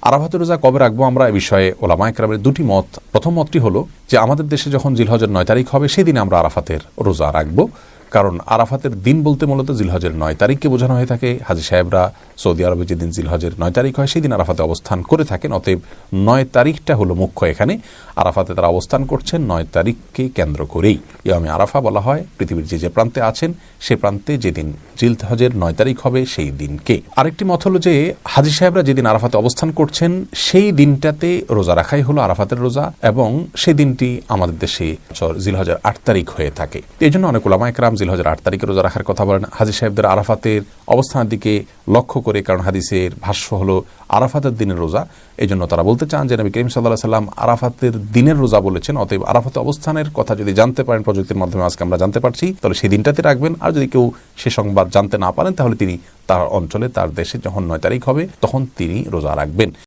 আরাফাতের রোজা কবে রাখবো আমরা, এ বিষয়ে ওলামায়ে কেরামের দুটি মত। প্রথম মতটি হলো যে আমাদের দেশে যখন জিলহজের 9 তারিখ হবে সেই দিনে আমরা আরাফাতের রোজা রাখবো। কারণ আরাফাতের দিন বলতে মূলত জিলহজের 9 তারিখকে বোঝানো হয়ে থাকে। হাজী সাহেবরা সৌদি আরবে যেদিন জিলহজের 9 তারিখ হয় সেই দিন আরাফাতে অবস্থান করে থাকেন। অতএব 9 তারিখটা হলো মুখ্য এখানে। আরাফাতে তারা অবস্থান করছেন 9 তারিখকে কেন্দ্র করেই। ইয়ামে আরাফা বলা হয় পৃথিবীর যে প্রান্তে আছেন সে প্রান্তে যেদিন জিলহজের 9 তারিখ হবে সেই দিনকে। আরেকটি মত হলো যে হাজী সাহেবরা যেদিন আরাফাতে অবস্থান করছেন সেই দিনটাতে রোজা রাখাই হলো আরাফাতের রোজা, এবং সেই দিনটি আমাদের দেশে জিলহজের 8 তারিখ হয়ে থাকে। এই জন্য অনেক উলামায়ে কেরাম জিলহজের 8 তারিখে রোজা রাখার কথা বলেন হাজী সাহেবদের আরাফাতের অবস্থানের দিকে লক্ষ্য করে, কারণ হাদিসের ভাষ্য হলো আরাফাতের দিনের রোজা। এই জন্য তারা বলতে চান যে নবী করিম সাল্লাল্লাহু আলাইহি সাল্লাম আরাফাতের দিনের রোজা বলেছেন। অতএব আরাফাতে অবস্থানের কথা যদি জানতে পারেন প্রযুক্তির মাধ্যমে আজকে আমরা জানতে পারছি, তাহলে সেই দিনটাতে রাখবেন। আর যদি কেউ সে সংবাদ জানতে না পারেন তাহলে তিনি তার অঞ্চলে তার দেশে যখন 9 তারিখ হবে তখন তিনি রোজা রাখবেন।